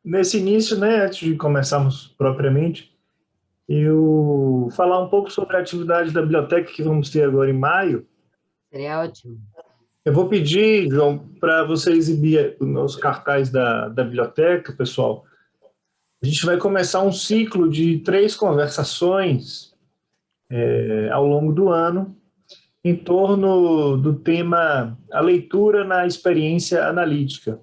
nesse início, né, antes de começarmos propriamente, eu falar um pouco sobre a atividade da biblioteca que vamos ter agora em maio. Sería ótimo. Eu vou pedir, João, para você exibir os cartaz da biblioteca, pessoal. A gente vai começar um ciclo de 3 conversações ao longo do ano, em torno do tema a leitura na experiência analítica.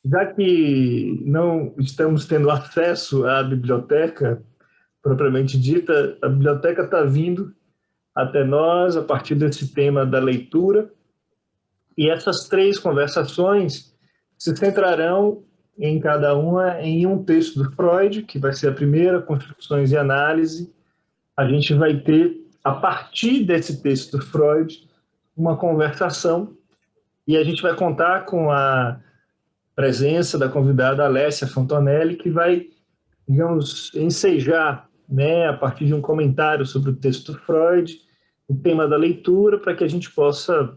Já que não estamos tendo acesso à biblioteca propriamente dita, a biblioteca está vindo até nós a partir desse tema da leitura, e essas 3 conversações se centrarão em cada uma em um texto do Freud, que vai ser a primeira, Construções e Análise. A gente vai ter, a partir desse texto do Freud, uma conversação, e a gente vai contar com a presença da convidada Alessia Fontonelli, que vai, digamos, ensejar, né, a partir de um comentário sobre o texto do Freud, o tema da leitura, para que a gente possa,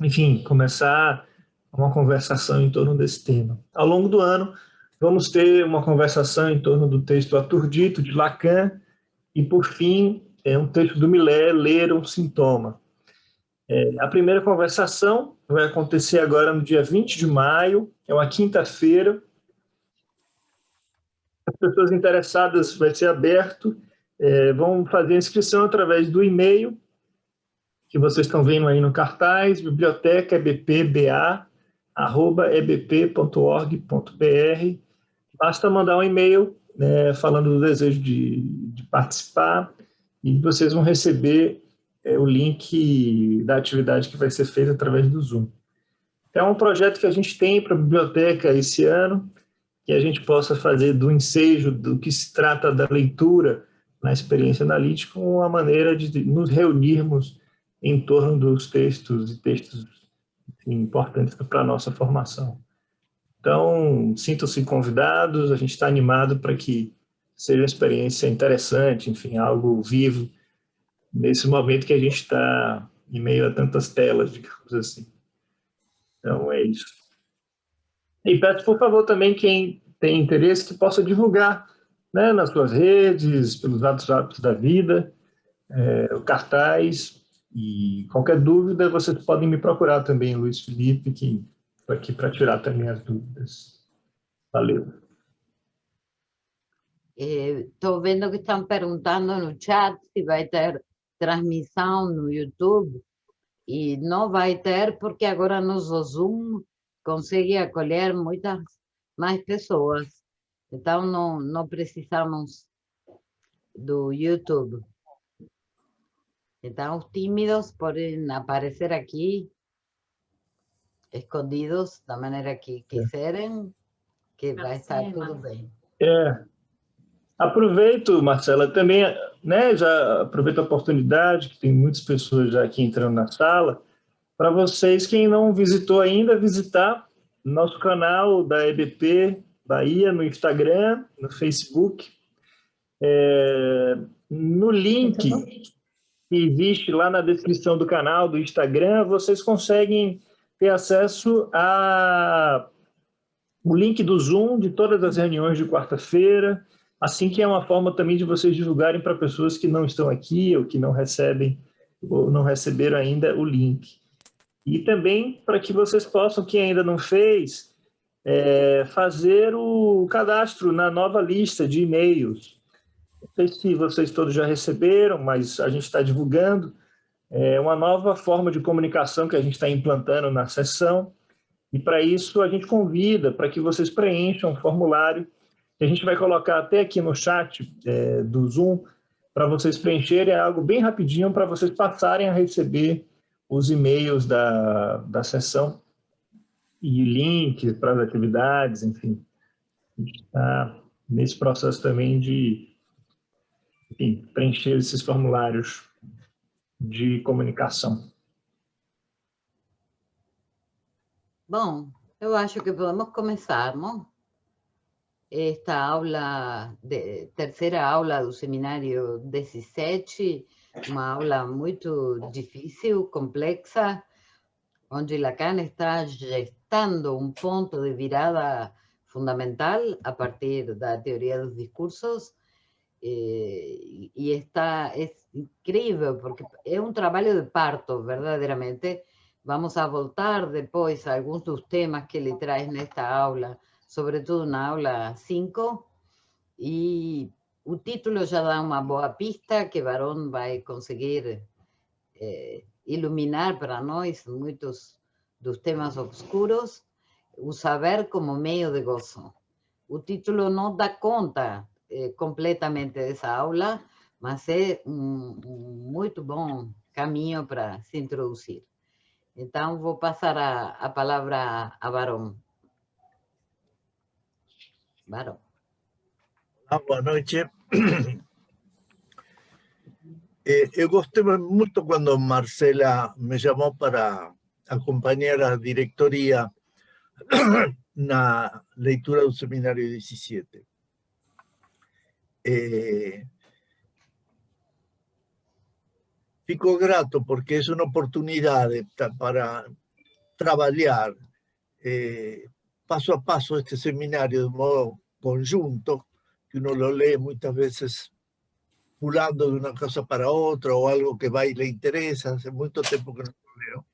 enfim, começar uma conversação em torno desse tema. Ao longo do ano, vamos ter uma conversação em torno do texto Aturdito, de Lacan, e, por fim, um texto do Millet, Ler um Sintoma. A primeira conversação vai acontecer agora no dia 20 de maio, é uma quinta-feira. As pessoas interessadas vai ser aberto, vão fazer a inscrição através do e-mail que vocês estão vendo aí no cartaz, bibliotecaebpba@ebp.org.br. Basta mandar um e-mail, né, falando do desejo de participar, e vocês vão receber o link da atividade que vai ser feita através do Zoom. É um projeto que a gente tem para a biblioteca esse ano, que a gente possa fazer do ensejo do que se trata da leitura na experiência analítica uma maneira de nos reunirmos em torno dos textos e textos importantes para a nossa formação. Então, sintam-se convidados, a gente está animado para que seja uma experiência interessante, enfim, algo vivo, nesse momento que a gente está em meio a tantas telas, digamos assim. Então, é isso. E peço, por favor, também quem tem interesse que possa divulgar, né, nas suas redes, pelos WhatsApps da vida, o cartaz, e qualquer dúvida vocês podem me procurar também, Luiz Felipe, que estou aqui para tirar também as dúvidas. Valeu. Estou vendo que estão perguntando no chat se vai ter transmissão no YouTube. E não vai ter porque agora nosso Zoom consegue acolher muitas mais pessoas. Então não precisamos do YouTube. Então os tímidos podem aparecer aqui, escondidos, da maneira que quiserem, que vai estar tudo bem. Aproveito, Marcela, também, né, já aproveito a oportunidade, que tem muitas pessoas já aqui entrando na sala, para vocês, quem não visitou ainda, visitar nosso canal da EBP Bahia no Instagram, no Facebook. No link que existe lá na descrição do canal do Instagram, vocês conseguem ter acesso ao link do Zoom de todas as reuniões de quarta-feira, assim que é uma forma também de vocês divulgarem para pessoas que não estão aqui ou que não recebem ou não receberam ainda o link. E também para que vocês possam, quem ainda não fez, fazer o cadastro na nova lista de e-mails. Não sei se vocês todos já receberam, mas a gente está divulgando uma nova forma de comunicação que a gente está implantando na sessão, e para isso a gente convida para que vocês preencham um formulário que a gente vai colocar até aqui no chat do Zoom, para vocês preencherem, é algo bem rapidinho para vocês passarem a receber os e-mails da sessão e links para as atividades, enfim. A gente está nesse processo também de, enfim, preencher esses formulários de comunicação. Bom, eu acho que podemos começar, não? Esta aula, terceira aula do seminário 17, uma aula muito difícil, complexa, onde Lacan está gestando um ponto de virada fundamental a partir da teoria dos discursos, e es incrível, porque é um trabalho de parto, verdadeiramente. Vamos a voltar depois a alguns dos temas que ele traz nesta aula, sobretudo na aula 5, e o título já dá uma boa pista que Barón vai conseguir iluminar para nós muitos dos temas obscuros, o saber como meio de gozo. O título não dá conta completamente dessa aula, mas é um muito bom caminho para se introduzir. Então, vou passar a palavra a Barón. Barón. Boa noite. Eu gostei muito quando Marcela me chamou para acompanhar a diretoria na leitura do Seminário 17. Fico grato porque é uma oportunidade para trabalhar passo a passo este seminário de modo conjunto, que uno lo lee muchas veces pulando de una cosa para otra o algo que va y le interesa. Hace mucho tiempo que no lo leo.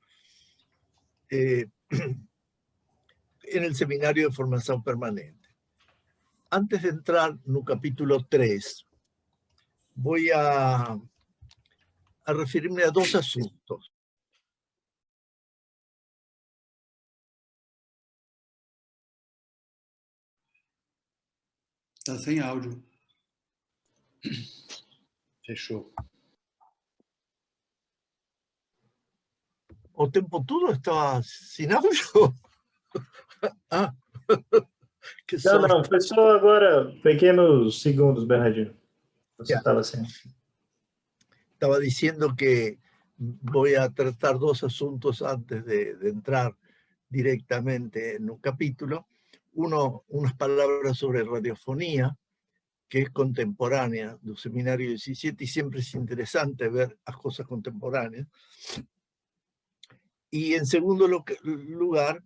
En el seminario de formación permanente. Antes de entrar en el capítulo 3, voy a referirme a dos asuntos. Está sem áudio. Fechou. O tempo todo estaba sin audio. Ah, que Não, não, foi só agora pequenos segundos, Bernardino. Você estava assim. Estaba diciendo que voy a tratar dos asuntos antes de entrar directamente en un capítulo. Uno, unas palabras sobre radiofonía, que es contemporánea del Seminario 17, y siempre es interesante ver las cosas contemporáneas. Y en segundo lugar,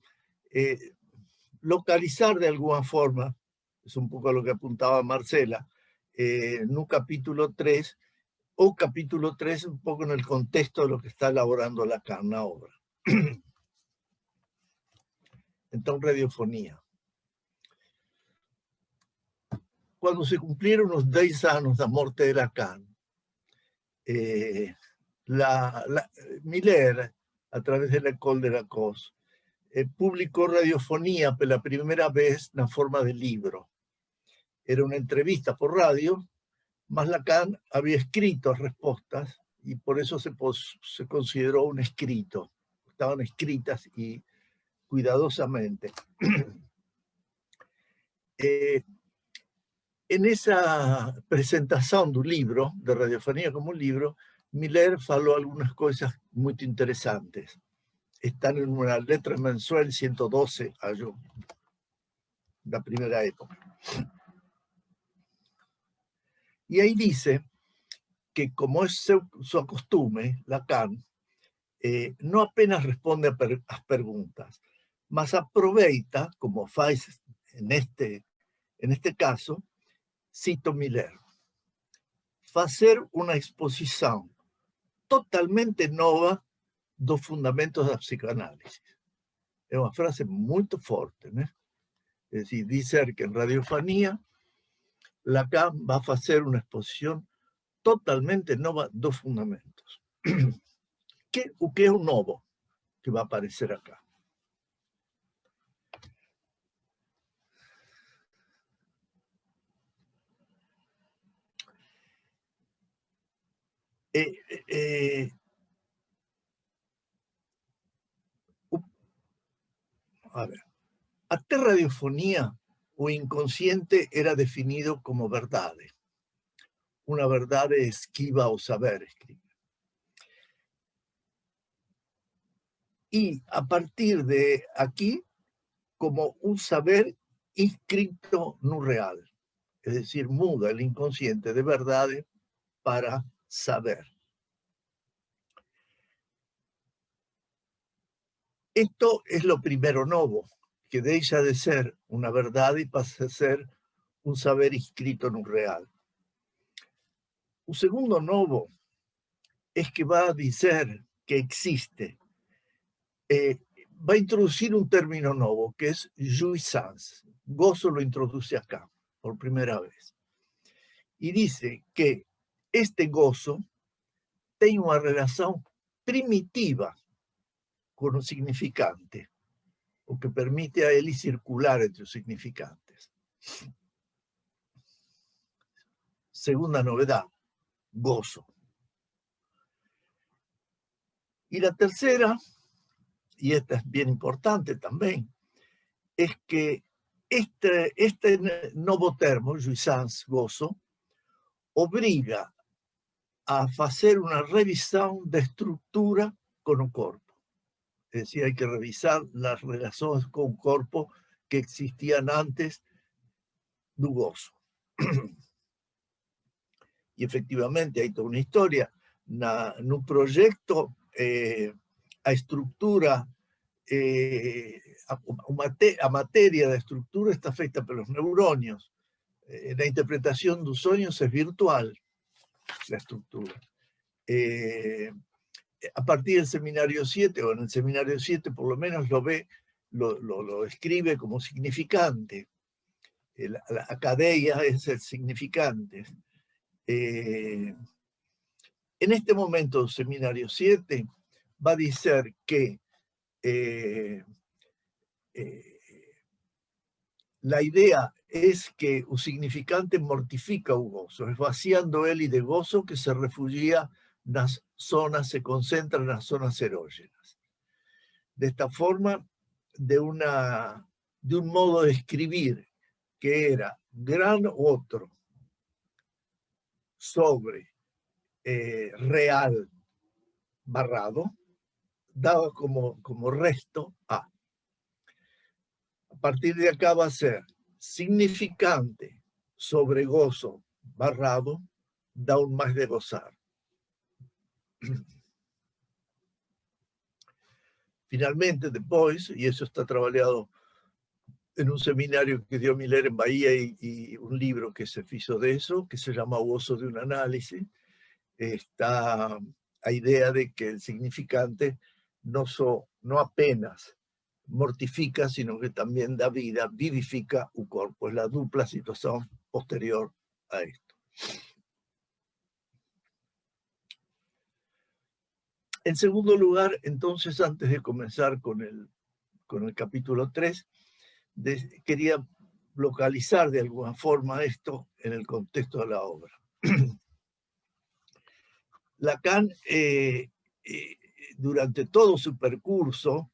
localizar de alguna forma, es un poco a lo que apuntaba Marcela, en un capítulo 3, o capítulo 3 un poco en el contexto de lo que está elaborando Lacan na obra. Entonces, radiofonía. Cuando se cumplieron los 10 años de la muerte de Lacan, Miller, a través de la École de Lacoste, publicó radiofonía por la primera vez en forma de libro. Era una entrevista por radio, mas Lacan había escrito respuestas y por eso se consideró un escrito. Estaban escritas y cuidadosamente. En esa presentación de un libro, de radiofonía como un libro, Miller faló algunas cosas muy interesantes. Están en una letra mensual 112, la primera época. Y ahí dice que, como es su costumbre, Lacan no apenas responde a las preguntas, mas aproveita, como faz en este caso, cito Miller, fazer una exposición totalmente nova dos fundamentos da psicoanálisis. Es una frase muy fuerte, ¿no? Es decir, dice que en radiofonía Lacan va a hacer una exposición totalmente nova dos fundamentos. ¿Qué es un novo que va a aparecer acá? A ver, até radiofonía o inconsciente era definido como verdad, una verdad esquiva o saber escribir. Y a partir de aquí, como un saber inscrito no real, es decir, muda el inconsciente de verdad para saber. Esto es lo primero novo que deja de ser una verdad y pasa a ser un saber inscrito en un real. Un segundo novo es que va a decir que existe, va a introducir un término novo que es jouissance. Gozo lo introduce acá por primera vez. Y dice que este gozo tiene una relación primitiva con un significante, o que permite a él circular entre los significantes. Segunda novedad, gozo. Y la tercera, y esta es bien importante también, es que este nuevo termo, jouissance, gozo, obliga a hacer una revisión de estructura con el cuerpo. Es decir, hay que revisar las relaciones con el cuerpo que existían antes del gozo. Y efectivamente hay toda una historia. En un proyecto, a estructura, a materia de estructura está feita por los neuronios. La interpretación de los sueños es virtual, la estructura. A partir del seminario 7, o en el seminario 7 por lo menos lo escribe como significante. La academia es el significante. En este momento, el seminario 7 va a decir que la idea es que el significante mortifica el gozo, es vaciando él de gozo que se refugia en las zonas, se concentra en las zonas erógenas. De esta forma, de un modo de escribir que era gran otro sobre real barrado, daba como resto a. A partir de acá va a ser significante sobre gozo barrado, da un más de gozar. Finalmente, después, y eso está trabajado en un seminario que dio Miller en Bahía y un libro que se hizo de eso, que se llama Gozo de un análisis, está la idea de que el significante no apenas mortifica, sino que también da vida, vivifica un cuerpo. Es la dupla situación posterior a esto. En segundo lugar, entonces, antes de comenzar con el capítulo 3, quería localizar de alguna forma esto en el contexto de la obra. Lacan, durante todo su percurso,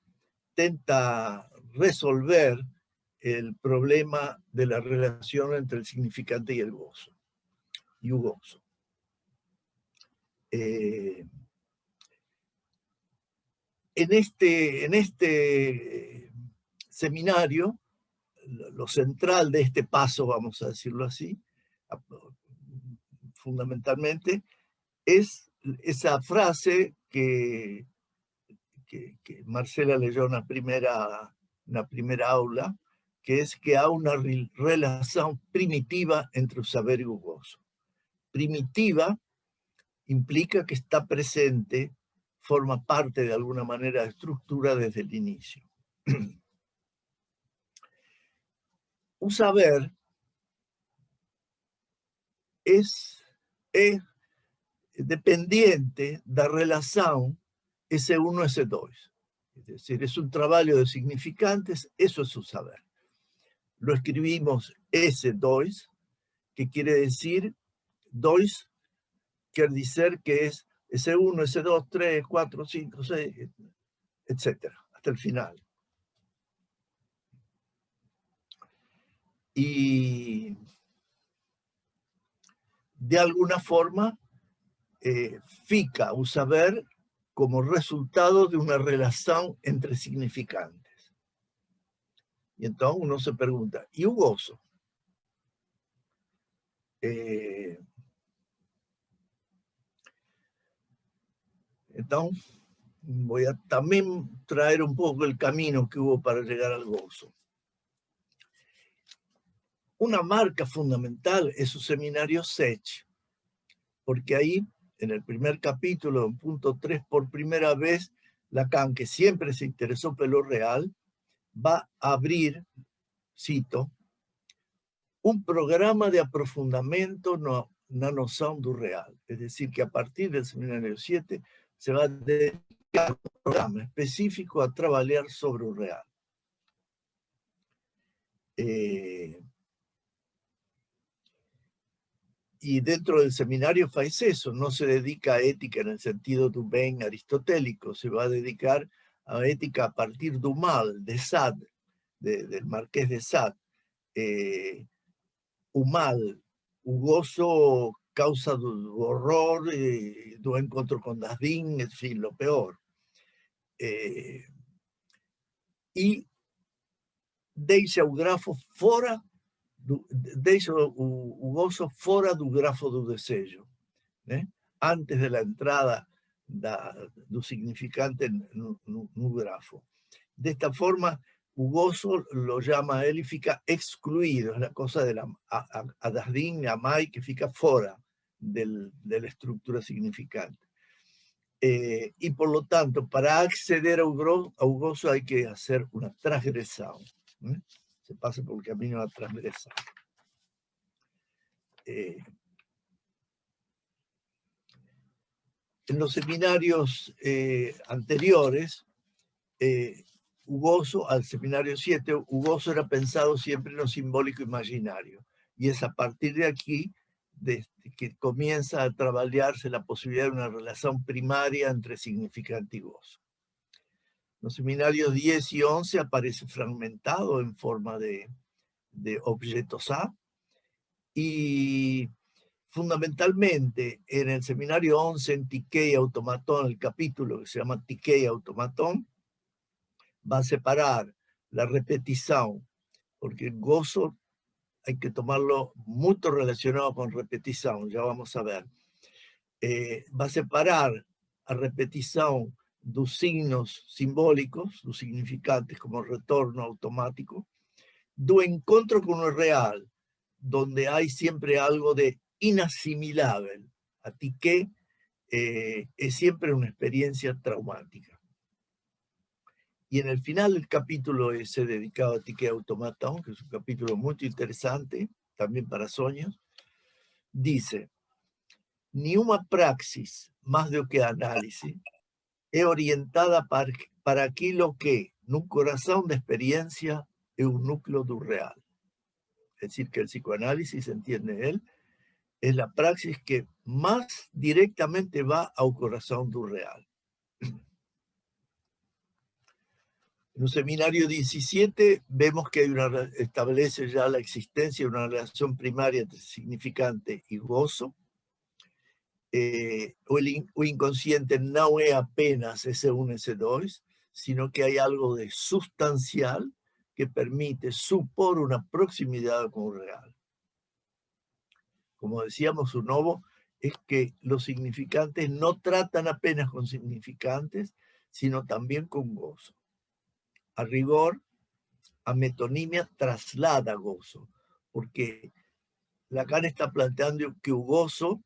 intenta resolver el problema de la relación entre el significante y el gozo. Y el gozo. En este seminario, lo central de este paso, vamos a decirlo así, fundamentalmente, es esa frase que Marcela leyó en la primera aula, que es que hay una relación primitiva entre el saber y el gozo. Primitiva implica que está presente, forma parte de alguna manera de estructura desde el inicio. Un saber es dependiente de la relación S1, S2. Es decir, es un trabajo de significantes, eso es un saber. Lo escribimos S2, que quiere decir, 2 quiere decir que es S1, S2, 3, 4, 5, 6, etcétera, hasta el final. Y de alguna forma fica un saber como resultado de una relación entre significantes. Y entonces uno se pregunta, ¿y el gozo? Entonces, voy a también traer un poco el camino que hubo para llegar al gozo. Una marca fundamental es su seminario Sech, porque ahí, en el primer capítulo, en punto 3, por primera vez, Lacan, que siempre se interesó por lo real, va a abrir, cito, un programa de aprofundamento na noção do real. Es decir, que a partir del seminario 7 se va a dedicar un programa específico a trabajar sobre el real. Y dentro del seminario faz eso, no se dedica a ética en el sentido do bem aristotélico, se va a dedicar a ética a partir do mal, de Sade, del Marqués de Sade. O mal, o gozo causa do horror, do encontro con Dasdin, en fin, lo peor. E deixa o grafo fora, deixa o gozo fora do grafo do desejo, né? Antes de la entrada do significante no grafo. De esta forma, o gozo lo llama a él y fica excluido, es la cosa de a Dasdin, a Mai, que fica fora de la estructura significante. Y por lo tanto, para acceder ao gozo hay que hacer una transgresión. Se pasa por el camino de la transgresión. En los seminarios anteriores, o gozo, al seminario 7, o gozo era pensado siempre en lo simbólico imaginario. Y es a partir de aquí que comienza a trabajarse la posibilidad de una relación primaria entre significante y gozo. Los seminarios 10 y 11 aparece fragmentado en forma de objetos A, y fundamentalmente en el seminario 11, en Tiqué y Automatón, el capítulo que se llama Tiqué y Automatón, va a separar la repetición, porque el gozo hay que tomarlo muy relacionado con repetición, ya vamos a ver. Va a separar a repetición dos signos simbólicos, dos significantes como retorno automático, do encuentro con lo real, donde hay siempre algo de inasimilable. A ti que es siempre una experiencia traumática. Y en el final del capítulo ese dedicado a Tiqué Automatón, que es un capítulo muy interesante, también para sueños, dice: ni una praxis, más de que análisis, es orientada para aquello que, en un corazón de experiencia, es un núcleo do real. Es decir, que el psicoanálisis, entiende él, es la praxis que más directamente va al corazón do real. En un seminario 17 vemos que establece ya la existencia de una relación primaria entre significante y gozo. O inconsciente no es apenas ese 1, ese 2, sino que hay algo de sustancial que permite supor una proximidad con lo real. Como decíamos, un novo es que los significantes no tratan apenas con significantes, sino también con gozo. A rigor, a metonimia traslada gozo, porque Lacan está planteando que el gozo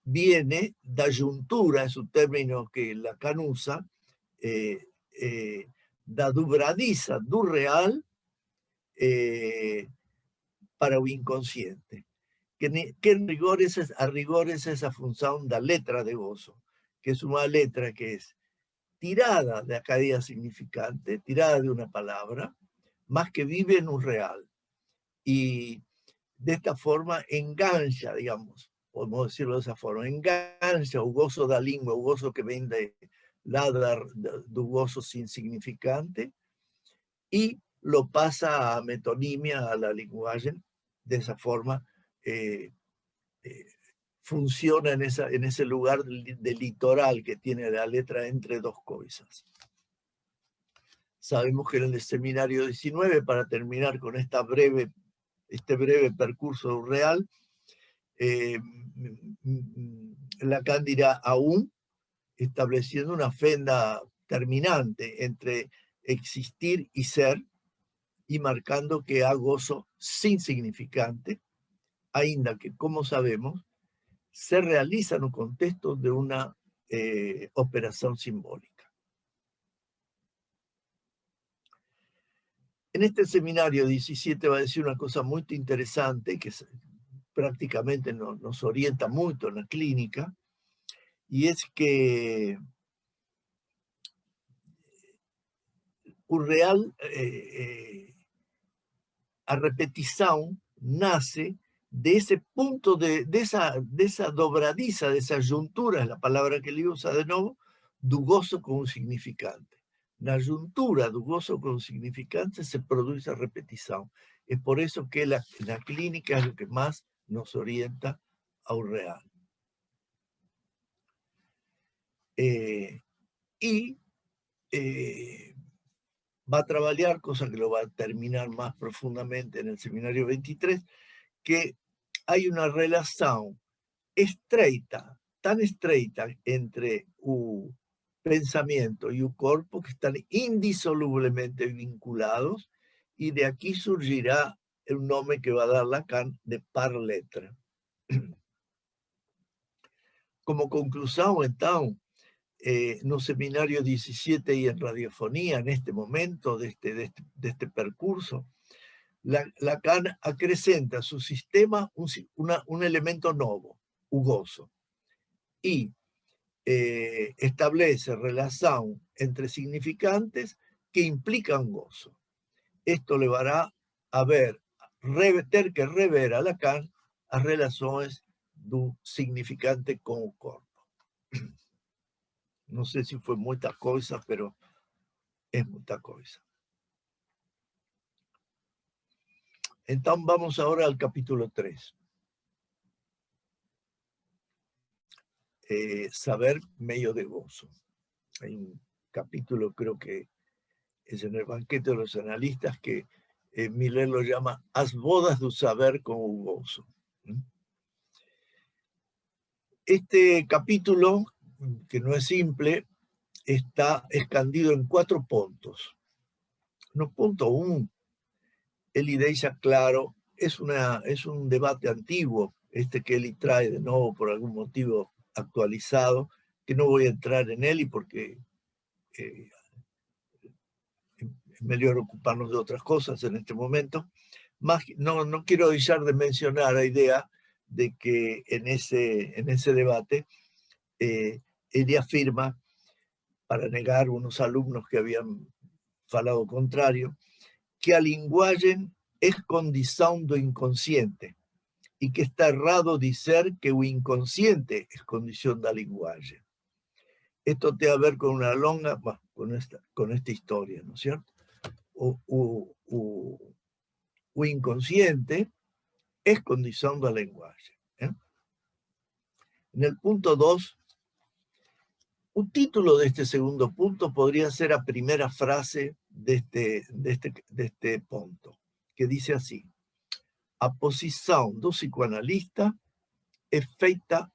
viene da juntura, es un término que Lacan usa, da dobradiza do real para el inconsciente. Que en rigor a rigor es esa función da letra de gozo, que es una letra que es tirada de la cadena significante, tirada de una palabra, más que vive en un real. Y de esta forma engancha, digamos, podemos decirlo de esa forma, engancha o gozo da língua, o gozo que viene do gozo sin significante, y lo pasa a metonimia, a la lenguaje. De esa forma funciona en ese lugar de litoral que tiene la letra entre dos cosas. Sabemos que en el seminario 19, para terminar con este breve percurso real, Lacan dirá aún, estableciendo una fenda terminante entre existir y ser, y marcando que há gozo sin significante, ainda que, como sabemos, se realiza no contexto de una operación simbólica. En este seminario 17 va a decir una cosa muy interesante que prácticamente nos orienta mucho en la clínica, y es que un real a repetición nace de ese punto, de esa dobradiza, de esa juntura, es la palabra que le usa de nuevo, do gozo con un significante. Na juntura do gozo con un significante se produce a repetición. Es por eso que la clínica es lo que más nos orienta a un real. Va a trabajar, cosa que lo va a terminar más profundamente en el seminario 23, que hay una relación estreita, tan estreita entre el pensamiento y el cuerpo que están indisolublemente vinculados, y de aquí surgirá el nombre que va a dar Lacan de par letra. Como conclusión, entonces, no seminario 17 y en radiofonía, en este momento de este percurso, Lacan acrescenta a su sistema un elemento nuevo, el gozo, y establece relación entre significantes que implican gozo. Esto le va a ter que rever a Lacan las relaciones del significante con el cuerpo. No sé si fue mucha cosa, pero es mucha cosa. Entonces vamos ahora al capítulo 3. Saber medio de gozo. Hay un capítulo, creo que es en el banquete de los analistas, que Miller lo llama As bodas do saber con un gozo. Este capítulo, que no es simple, está escandido en 4 puntos. No, punto 1, él deja claro, es un debate antiguo, que él trae de nuevo por algún motivo actualizado, que no voy a entrar en él, y porque es mejor ocuparnos de otras cosas en este momento. Más, no quiero dejar de mencionar la idea de que en ese debate él afirma, para negar unos alumnos que habían falado contrario, que a linguagem es condición do inconsciente, y que está errado decir que o inconsciente es condición da linguagem. Esto tiene a ver con una longa, con esta historia, ¿no es cierto? O inconsciente es condición da linguagem. En el punto 2, el título de este segundo punto podría ser la primera frase de este punto, que dice así: a posición do psicoanalista es feita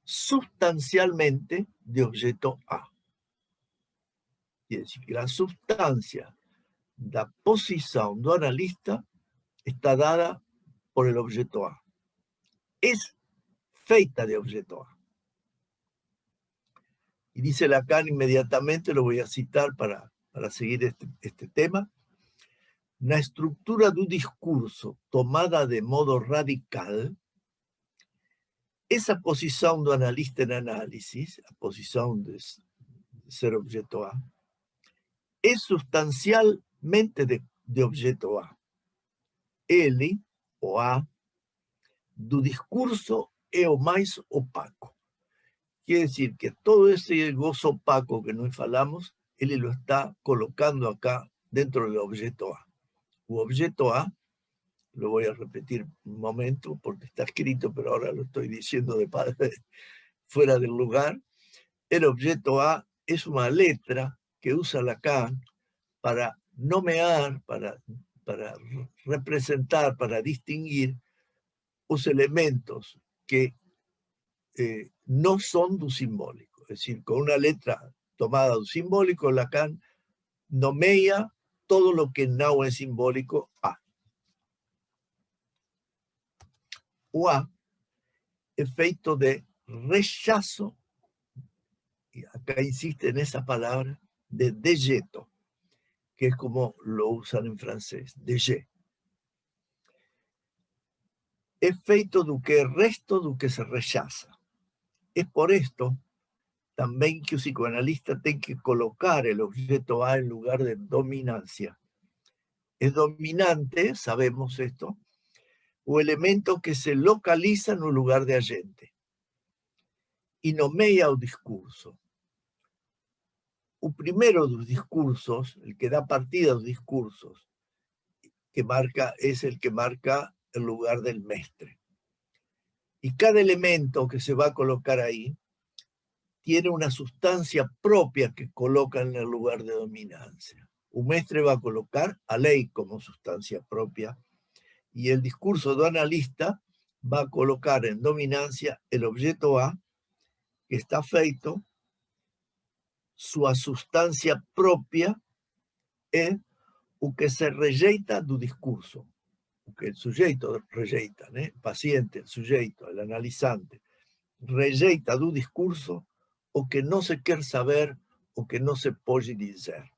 sustancialmente de objeto A. Quiere decir que la sustancia de la posición do analista está dada por el objeto A. Es feita de objeto A. Y dice Lacan inmediatamente, lo voy a citar para seguir este tema: la estructura do discurso tomada de modo radical, esa posición do analista en análisis, la posición de ser objeto A, es sustancialmente de objeto A. Ele, o A, do discurso é o mais opaco. Quiere decir que todo ese gozo opaco que nos falamos, él lo está colocando acá dentro del objeto A. El objeto A, lo voy a repetir un momento porque está escrito, pero ahora lo estoy diciendo fuera del lugar. El objeto A es una letra que usa Lacan para nomear, para representar, para distinguir los elementos que no son do simbólico. Es decir, con una letra tomada do simbólico, Lacan nomea todo lo que no es simbólico A. O A, efecto de rechazo, y acá insiste en esa palabra, de dejeto, que es como lo usan en francés, dejet. Efecto do que resto do que se rechaza. Es por esto también que un psicoanalista tiene que colocar el objeto A en lugar de dominancia. Es dominante, sabemos esto, o elemento que se localiza en un lugar de agente y nomeia o discurso. O primero de los discursos, el que da partida a los discursos, que marca, es el que marca el lugar del mestre. Y cada elemento que se va a colocar ahí tiene una sustancia propia que coloca en el lugar de dominancia. Un mestre va a colocar a ley como sustancia propia y el discurso do analista va a colocar en dominancia el objeto A que está feito, su sustancia propia é o que se rejeita do discurso, o que el sujeito rejeita, ¿eh? El paciente, el sujeito, el analizante, rejeita do discurso o que no se quer saber, o que no se pode dizer.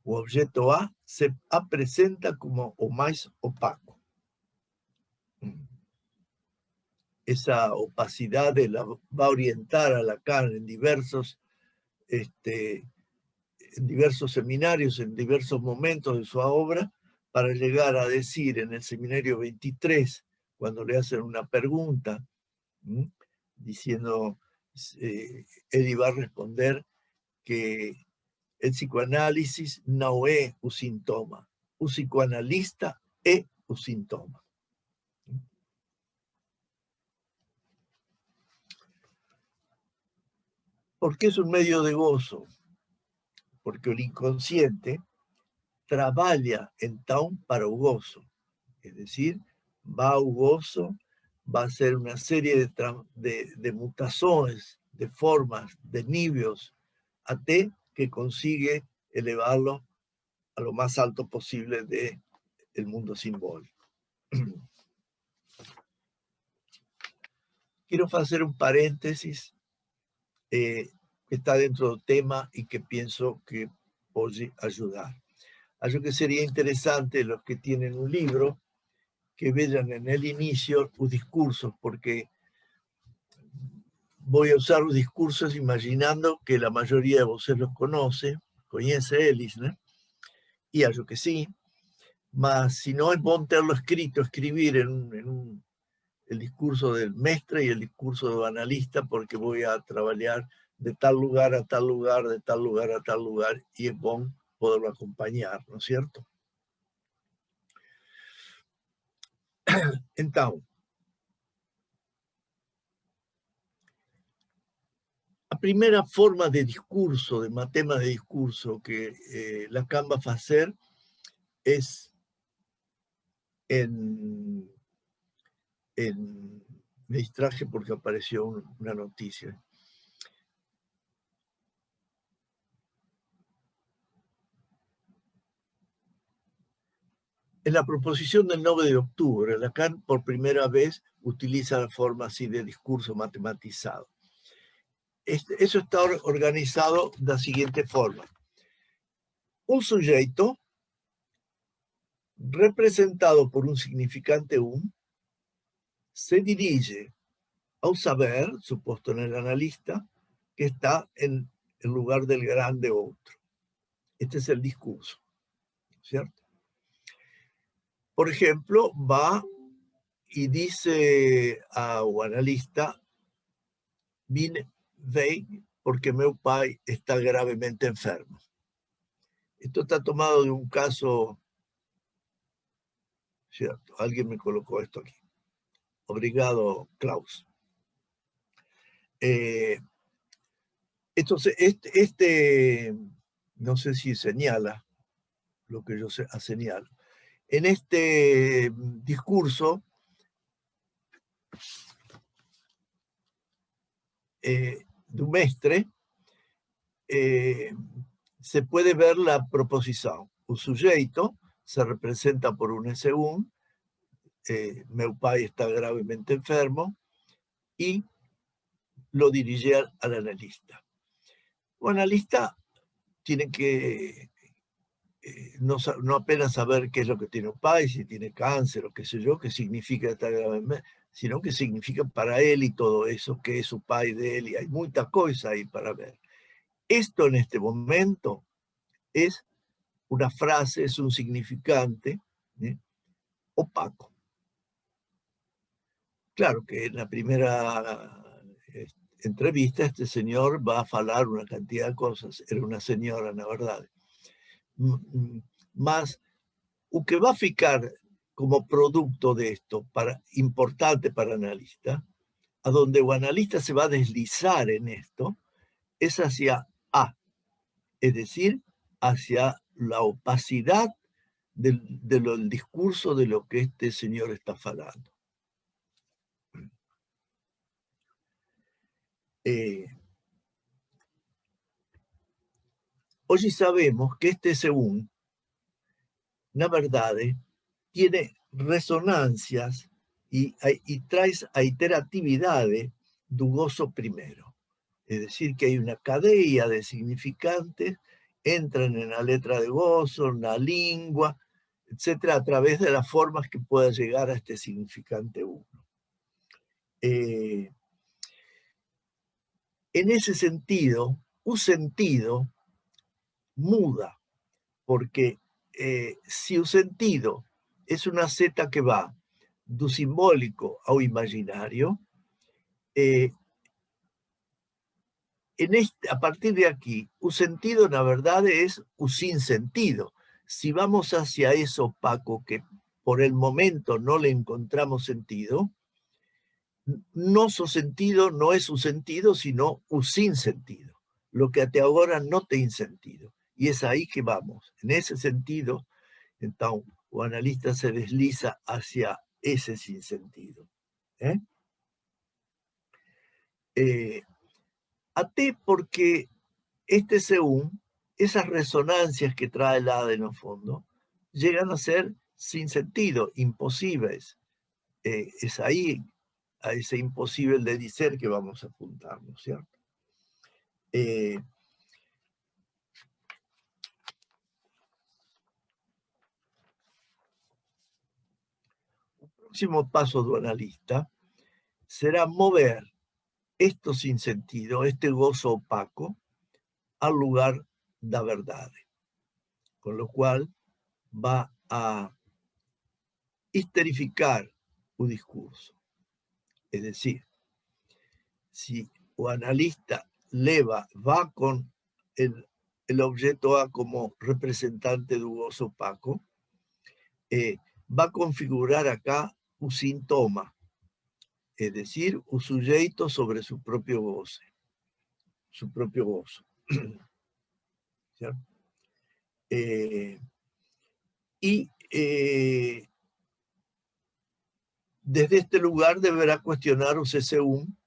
O objeto A se apresenta como o mais opaco. Esa opacidad la va a orientar a Lacan en diversos seminarios, en diversos momentos de su obra, para llegar a decir en el seminario 23, cuando le hacen una pregunta, diciendo, él iba a responder que el psicoanálisis no es un síntoma, un psicoanalista es un síntoma. ¿Por qué es un medio de gozo? Porque el inconsciente trabaja entonces para el gozo, es decir, va al gozo, va a hacer una serie de mutaciones, de formas, de niveles, hasta que consigue elevarlo a lo más alto posible del mundo simbólico. Quiero hacer un paréntesis que está dentro del tema y que pienso que puede ayudar. Algo que sería interesante, los que tienen un libro, que vean en el inicio los discursos, porque voy a usar los discursos imaginando que la mayoría de vosotros los conoce Ellis, ¿no? Y algo que sí, mas si no es bueno tenerlo escrito, escribir el discurso del mestre y el discurso del analista, porque voy a trabajar de tal lugar a tal lugar, de tal lugar a tal lugar, y es bueno poderlo acompañar, ¿no es cierto? Entonces, la primera forma de discurso, de tema de discurso que Lacan va a hacer es me distraje porque apareció una noticia. En la proposición del 9 de octubre, Lacan por primera vez utiliza la forma así de discurso matematizado. Eso está organizado de la siguiente forma. Un sujeto representado por un significante se dirige a un saber, supuesto en el analista, que está en el lugar del grande otro. Este es el discurso, ¿cierto? Por ejemplo, va y dice a un analista, vine porque mi pai está gravemente enfermo. Esto está tomado de un caso, ¿cierto? Alguien me colocó esto aquí. Obrigado, Klaus. Entonces, no sé si señala lo que yo señalo. En este discurso, du mestre, se puede ver la proposición. Un sujeto se representa por un S1, meu pai está gravemente enfermo, y lo dirige al analista. El analista tiene que no apenas saber qué es lo que tiene un pai, si tiene cáncer o qué sé yo, qué significa estar gravemente, sino qué significa para él y todo eso, qué es su pai de él, y hay muchas cosas ahí para ver. Esto en este momento es una frase, es un significante opaco. Claro que en la primera entrevista este señor va a hablar una cantidad de cosas, era una señora, la verdad. Mas o que va a ficar como producto de esto, importante para el analista, a donde el analista se va a deslizar en esto, es hacia A, es decir, hacia la opacidad del discurso de lo que este señor está hablando. Hoy sabemos que este según, na verdade, tiene resonancias y trae a iteratividade do gozo primero. Es decir, que hay una cadena de significantes, entran en la letra de gozo, en la lengua, etcétera, a través de las formas que pueda llegar a este significante 1. En ese sentido, un sentido muda, porque si un sentido es una Z que va do simbólico ao imaginario, a partir de aquí, un sentido, la verdad, es un sinsentido. Si vamos hacia eso opaco que por el momento no le encontramos sentido, nuestro sentido no es un sentido, sino un sinsentido. Lo que hasta ahora no tiene sentido. Y es ahí que vamos. En ese sentido, entonces, el analista se desliza hacia ese sinsentido. Até porque este según, esas resonancias que trae el ADE en el fondo, llegan a ser sin sentido, imposibles. Es ahí, a ese imposible de decir que vamos a apuntar, ¿no es cierto? El próximo paso del analista será mover esto sin sentido, este gozo opaco, al lugar de la verdad. Con lo cual va a histerificar un discurso. Es decir, si el analista va con el objeto A como representante del gozo opaco, va a configurar acá un síntoma, es decir, un sujeto sobre su propio goce, su propio gozo. ¿Cierto? Y desde este lugar deberá cuestionar los según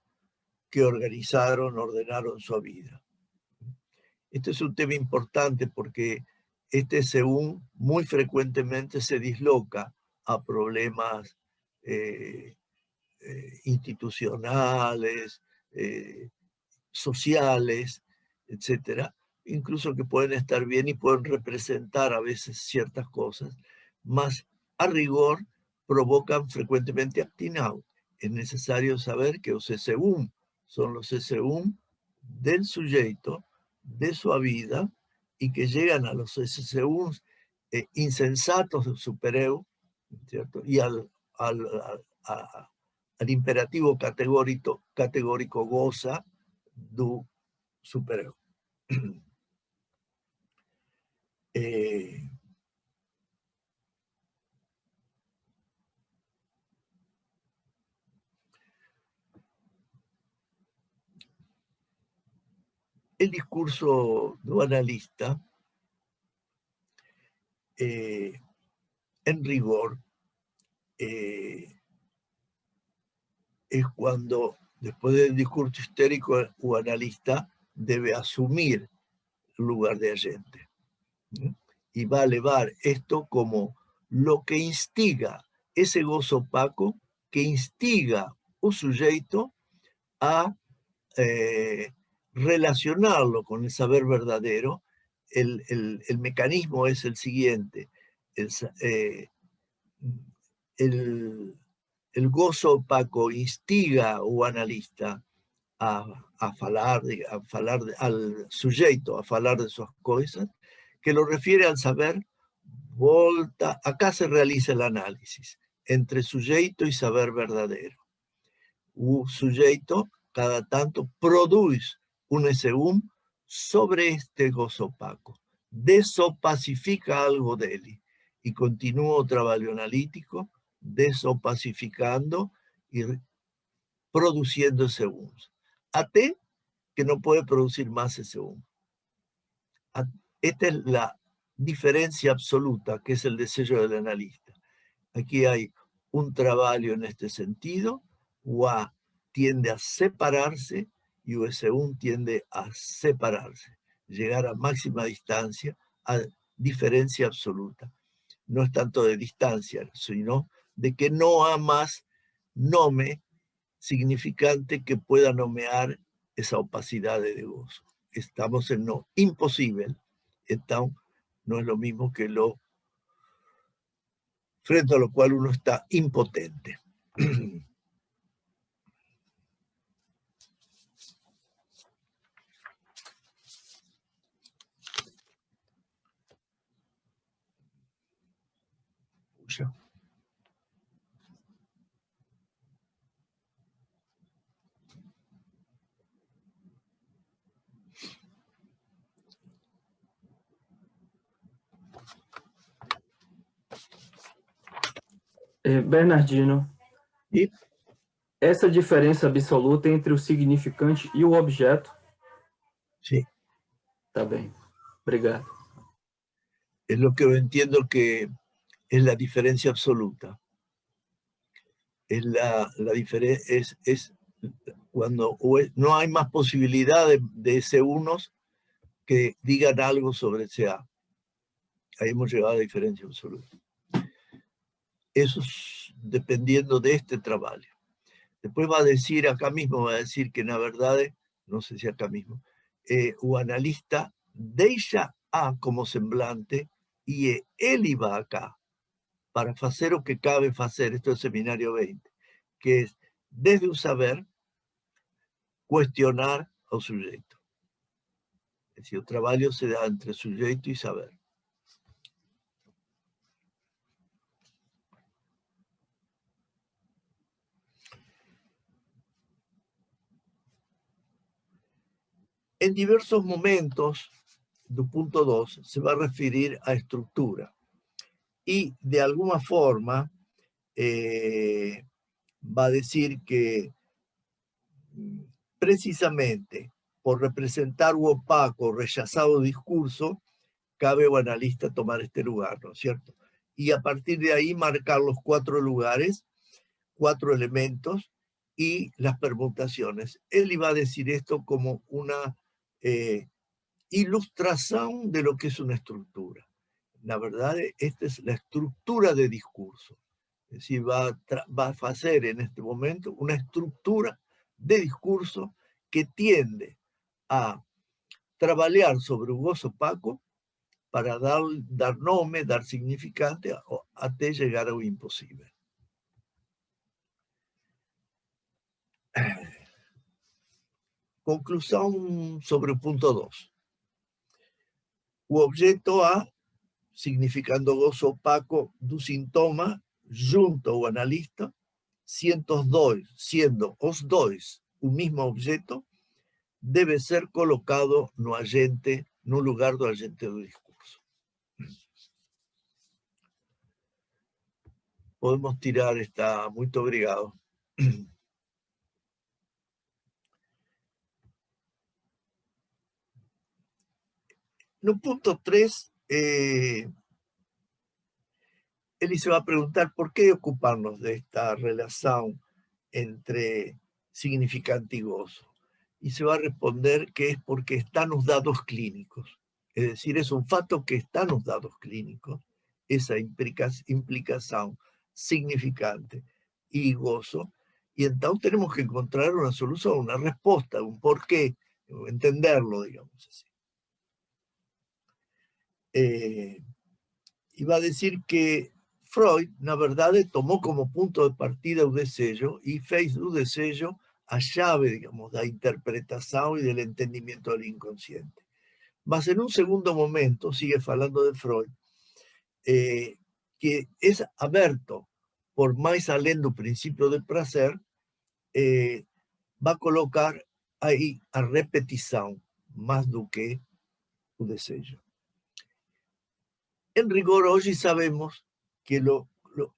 que ordenaron su vida. Este es un tema importante porque este según muy frecuentemente se disloca a problemas institucionales, sociales, etcétera, incluso que pueden estar bien y pueden representar a veces ciertas cosas, mas a rigor provocan frecuentemente acting-out. Es necesario saber que los según son los según del sujeto, de su vida, y que llegan a los según insensatos del supereu, ¿cierto? Y al imperativo categórico goza do supereu. El discurso del analista, en rigor, es cuando, después del discurso histérico, el analista debe asumir lugar de agente. Y va a elevar esto como lo que instiga ese gozo opaco, que instiga un sujeto a relacionarlo con el saber verdadero. El mecanismo es el siguiente. El gozo opaco instiga o analista a falar al sujeto a falar de sus cosas, que lo refiere al saber. Acá se realiza el análisis entre sujeto y saber verdadero. Un sujeto cada tanto produce un según sobre este gozo opaco, desopacifica algo de él y continúa o trabajo analítico desopacificando y produciendo según. Hasta que no puede producir más según. Esta es la diferencia absoluta, que es el deseo del analista. Aquí hay un trabajo en este sentido, UA tiende a separarse y USU tiende a separarse, llegar a máxima distancia, a diferencia absoluta. No es tanto de distancia, sino de que no hay más nome significante que pueda nomear esa opacidad de gozo. Estamos en lo imposible, entonces no es lo mismo que lo frente a lo cual uno está impotente. Bernardino, E essa diferença absoluta entre o significante e o objeto? sí, Tá bem, obrigado. es lo que yo entiendo que es la diferencia absoluta. Es la diferencia, es cuando no hay más posibilidad de ese unos que digan algo sobre ese A. Ahí hemos llegado a la diferencia absoluta. Eso es dependiendo de este trabajo. Después va a decir, acá mismo va a decir que en la verdad, no sé si acá mismo, o analista deixa A como semblante y él iba acá para hacer lo que cabe hacer, esto es Seminario 20, que es desde un saber cuestionar al sujeto. Es decir, el trabajo se da entre sujeto y saber. En diversos momentos del punto 2 se va a referir a estructura y de alguna forma va a decir que precisamente por representar un opaco, rechazado discurso, cabe al analista tomar este lugar, ¿no es cierto? Y a partir de ahí marcar los 4 lugares, 4 elementos y las permutaciones. Él iba a decir esto como una ilustración de lo que es una estructura. La verdad, esta es la estructura de discurso. Es decir, va a hacer en este momento una estructura de discurso que tiende a trabajar sobre un gozo opaco para dar nombre, dar significante, hasta llegar a lo imposible. Conclusión sobre el punto 2. O objeto A, significando gozo opaco do sintoma, junto ao analista, siendo os dois un mismo objeto, debe ser colocado no agente, no lugar do agente do discurso. Podemos tirar esta, muito obrigado. No punto 3, él se va a preguntar por qué ocuparnos de esta relación entre significante y gozo. Y se va a responder que es porque están los datos clínicos. Es decir, es un fato que está nos dados clínicos, esa implicación significante y gozo, y entonces tenemos que encontrar una solución, una respuesta, un porqué, entenderlo, digamos así. Iba a decir que Freud, na verdade, tomou como punto de partida o desejo e fez do desejo a chave, digamos, da interpretação e do entendimento do inconsciente. Mas en un segundo momento, sigue falando de Freud, que es aberto por más além do principio de prazer, va a colocar ahí a repetición más do que o desejo. En rigor, hoy sabemos que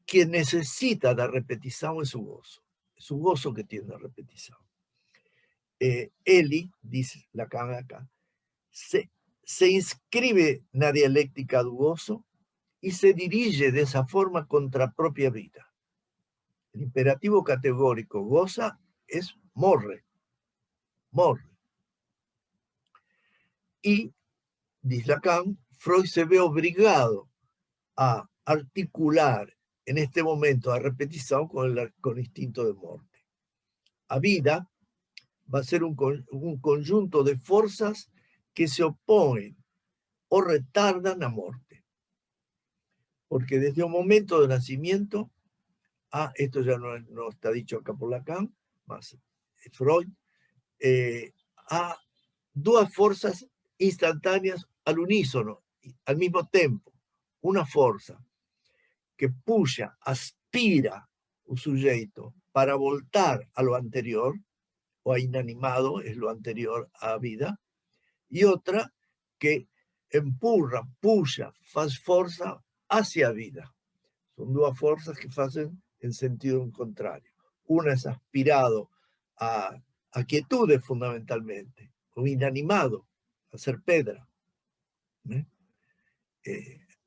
quien necesita la repetición es su gozo que tiene la repetición. Eli, dice Lacan acá, se inscribe en la dialéctica del gozo y se dirige de esa forma contra la propia vida. El imperativo categórico goza es morre. Y, dice Lacan, Freud se ve obligado a articular en este momento a repetición con el instinto de muerte. A vida va a ser un conjunto de fuerzas que se oponen o retardan la muerte. Porque desde un momento de nacimiento, esto ya no está dicho acá por Lacan, más Freud, a dos fuerzas instantáneas al unísono, al mismo tiempo. Una fuerza que puxa, aspira o sujeto para voltar a lo anterior, o a inanimado, es lo anterior a vida, y otra que empurra, puxa, faz fuerza hacia vida. Son dos fuerzas que hacen en sentido contrario. Una es aspirado a quietude fundamentalmente, o inanimado, a ser pedra.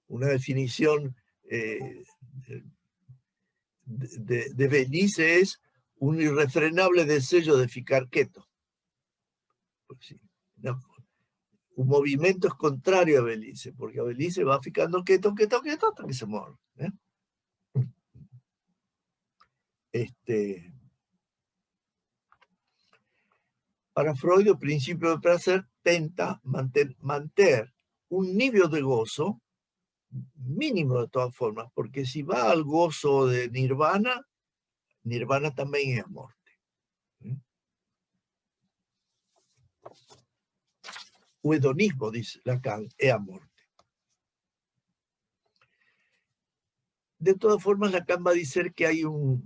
Una definición de Belice es un irrefrenable deseo de ficar quieto. Pues sí, no, un movimiento es contrario a Belice, porque a Belice va ficando quieto hasta que se muere. Para Freud, el principio de placer tenta mantener un nivel de gozo mínimo de todas formas, porque si va al gozo de Nirvana, Nirvana también es muerte. O hedonismo, dice Lacan, es a muerte. De todas formas, Lacan va a decir que hay un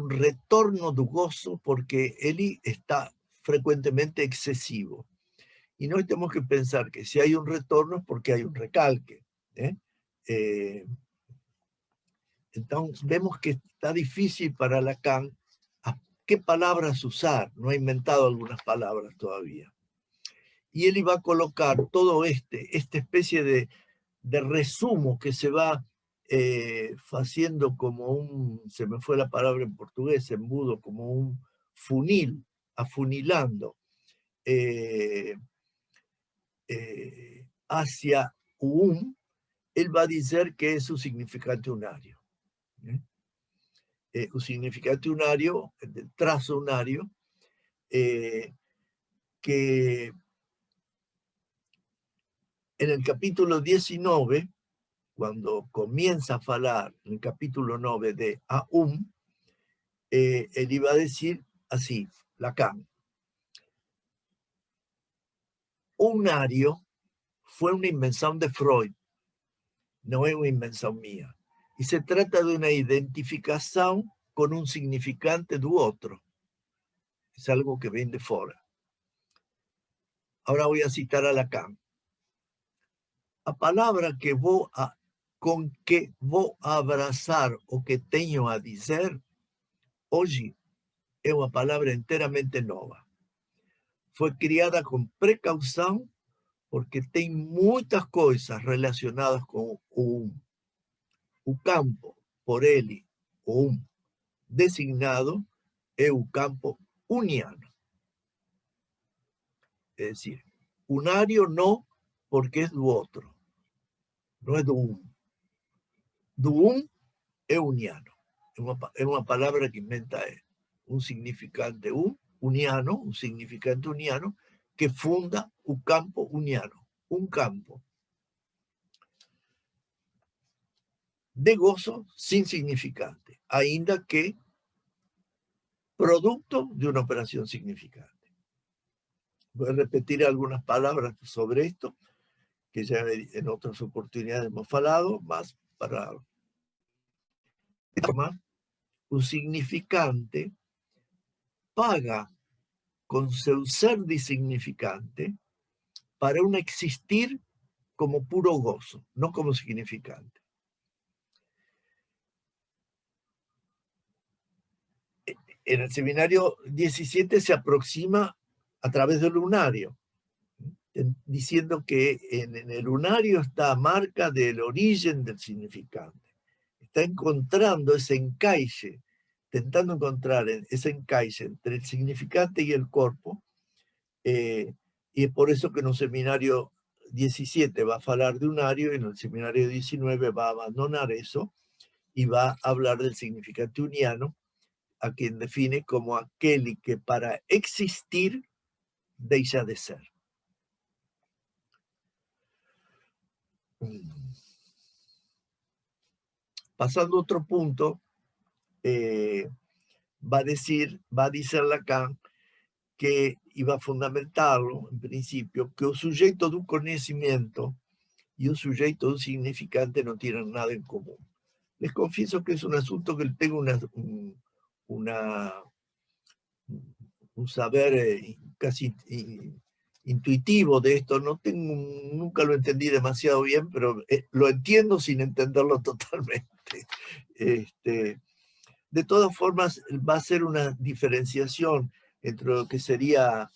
retorno del gozo porque él está frecuentemente excesivo. Y no tenemos que pensar que si hay un retorno es porque hay un recalque. Entonces vemos que está difícil para Lacan qué palabras usar. No ha inventado algunas palabras todavía. Y él iba a colocar todo esta especie de resumo que se va haciendo como se me fue la palabra en portugués, embudo, como un funil, afunilando hacia él va a decir que es su significante unario. Un significante unario, el trazo unario, que en el capítulo 19, cuando comienza a hablar en el capítulo 9 de él iba a decir así, Lacan. Unario fue una invención de Freud, no es una invención mía. Y se trata de una identificación con un significante de otro. Es algo que viene de fuera. Ahora voy a citar a Lacan. A palabra con que voy a abrazar o que tengo a decir, hoy es una palabra enteramente nueva. Fue criada con precaución porque tiene muchas cosas relacionadas con o campo, por él, designado, es un campo uniano. Es decir, unario no porque es du otro, no es du un. Du un es uniano, es una palabra que inventa él, un significante uniano, un significante uniano, que funda un campo uniano, un campo de gozo sin significante, ainda que producto de una operación significante. Voy a repetir algunas palabras sobre esto, que ya en otras oportunidades hemos hablado, más para un significante paga con su ser de significante para un existir como puro gozo, no como significante. En el seminario 17 se aproxima a través del lunario, diciendo que en el lunario está marca del origen del significante. Está encontrando ese encaixe, intentando encontrar ese encaixe entre el significante y el cuerpo, y es por eso que en un seminario 17 va a hablar de unario y en el seminario 19 va a abandonar eso y va a hablar del significante uniano, a quien define como aquel que para existir deja de ser. Pasando a otro punto, va a decir Lacan que iba a fundamentarlo, en principio, que el sujeto de un conocimiento y un sujeto de un significante no tienen nada en común. Les confieso que es un asunto que tengo un saber casi intuitivo de esto. Nunca lo entendí demasiado bien, pero lo entiendo sin entenderlo totalmente. De todas formas, va a ser una diferenciación entre lo que sería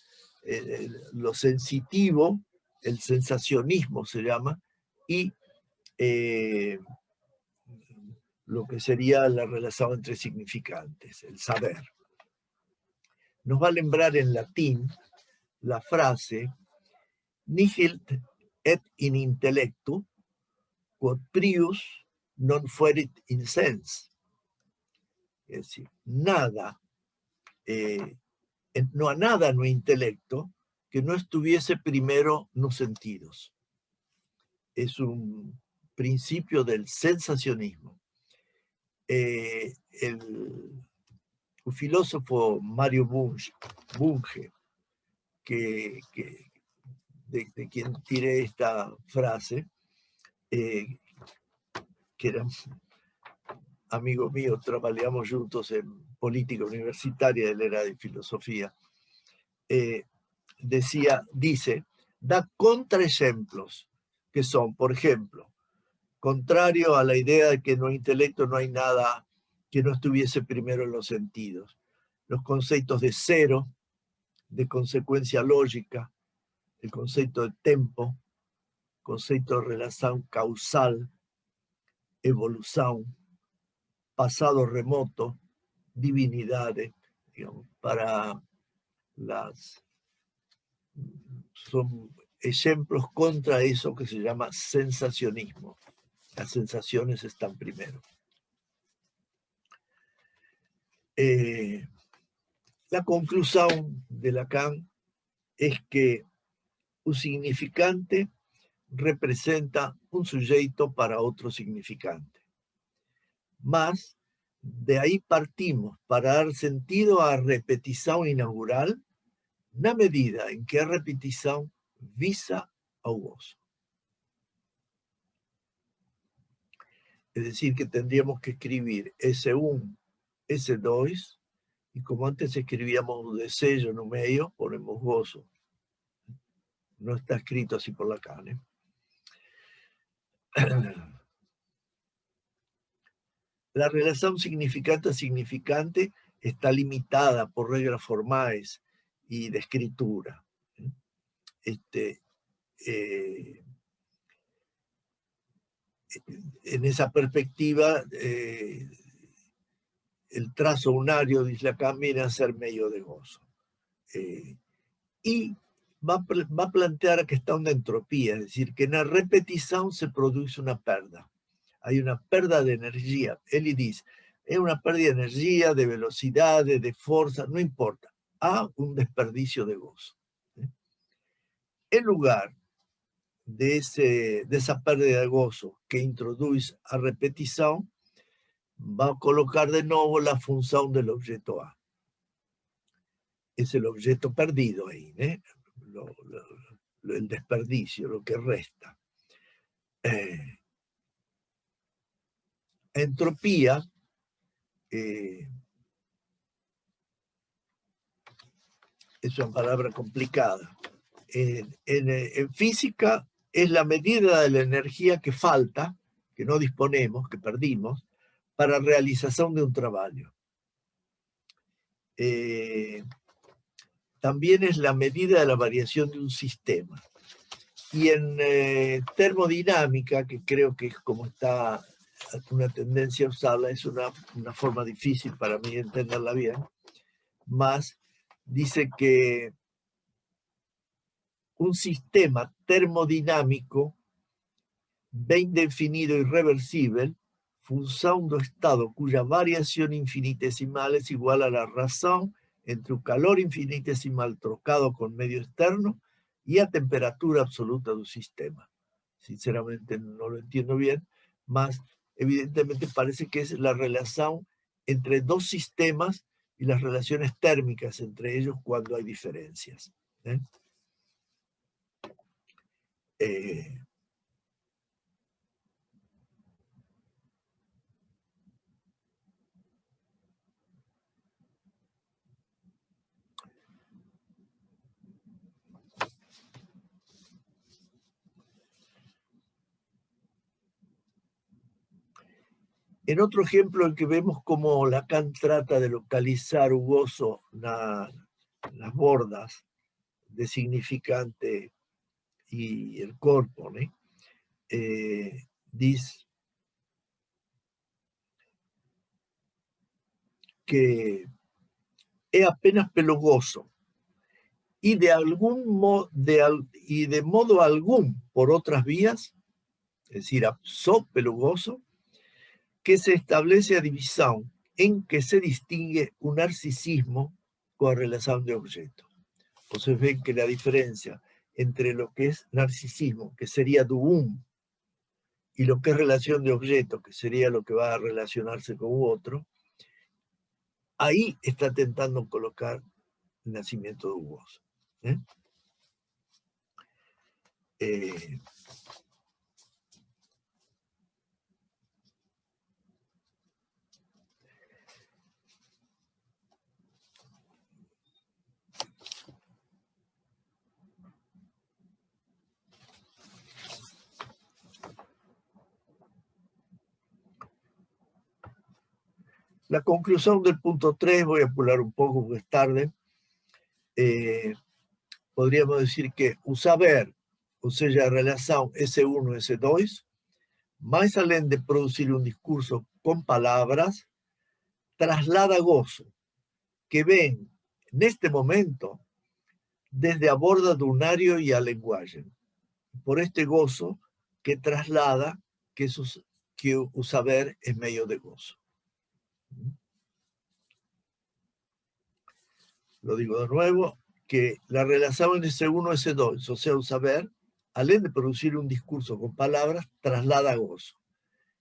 lo sensitivo, el sensacionismo se llama, y lo que sería la relación entre significantes, el saber. Nos va a lembrar en latín la frase nihil et in intellectu quod prius non fuerit in sens. Es decir, nada, no a nada no intelecto que no estuviese primero en los sentidos. Es un principio del sensacionismo. El filósofo Mario Bunge, de quien tiré esta frase, que era amigo mío, trabajamos juntos en política universitaria, él era de filosofía, dice, da contraejemplos, que son, por ejemplo, contrario a la idea de que en el intelecto no hay nada que no estuviese primero en los sentidos. Los conceptos de cero, de consecuencia lógica, el concepto de tempo, concepto de relación causal, evolución, pasado remoto, divinidades, digamos, son ejemplos contra eso que se llama sensacionismo. Las sensaciones están primero. La conclusión de Lacan es que un significante representa un sujeto para otro significante. Mas, de ahí partimos para dar sentido a repetición inaugural, na medida en que a repetición visa ao gozo. Es decir, que tendríamos que escribir S1, S2, y como antes escribíamos un desello en un medio, ponemos gozo. No está escrito así por Lacan. La relación significante-significante está limitada por reglas formales y de escritura. En esa perspectiva, el trazo unario, dice Lacan, viene a ser medio de gozo. Y va a plantear a questão da entropia, es decir, que na repetição se produz uma perda. Hay una pérdida de energía. Él dice, es una pérdida de energía, de velocidad, de fuerza, no importa. Há un desperdicio de gozo. En lugar de esa pérdida de gozo que introduce a repetición, va a colocar de nuevo la función del objeto A. Es el objeto perdido ahí, el desperdicio, lo que resta. Entropía es una palabra complicada. En física es la medida de la energía que falta, que no disponemos, que perdimos, para realización de un trabajo. También es la medida de la variación de un sistema. Y en termodinámica, que creo que es como está una tendencia a usarla, es una forma difícil para mí entenderla bien, más dice que un sistema termodinámico bien definido y reversible, función de estado cuya variación infinitesimal es igual a la razón entre un calor infinitesimal trocado con medio externo y a temperatura absoluta del sistema. Sinceramente no lo entiendo bien, más evidentemente parece que es la relación entre dos sistemas y las relaciones térmicas entre ellos cuando hay diferencias. En otro ejemplo en que vemos cómo Lacan trata de localizar un gozo en las bordas de significante y el cuerpo, dice que es apenas pelo gozo y de modo algún por otras vías, es decir, só pelo gozo, que se establece a división en que se distingue un narcisismo con relación de objeto. Entonces ven que la diferencia entre lo que es narcisismo, que sería do y lo que es relación de objeto, que sería lo que va a relacionarse con otro, ahí está tentando colocar el nacimiento de un gozo. La conclusión del punto 3, voy a apurar un poco porque es tarde, podríamos decir que un saber, o sea, la relación S1, S2, más além de producir un discurso con palabras, traslada gozo, que ven en este momento desde a borda do unário y a lenguaje. Por este gozo que traslada que o saber es medio de gozo. Lo digo de nuevo, que la relación S1, S2, o sea, un saber, além de producir un discurso con palabras, traslada gozo.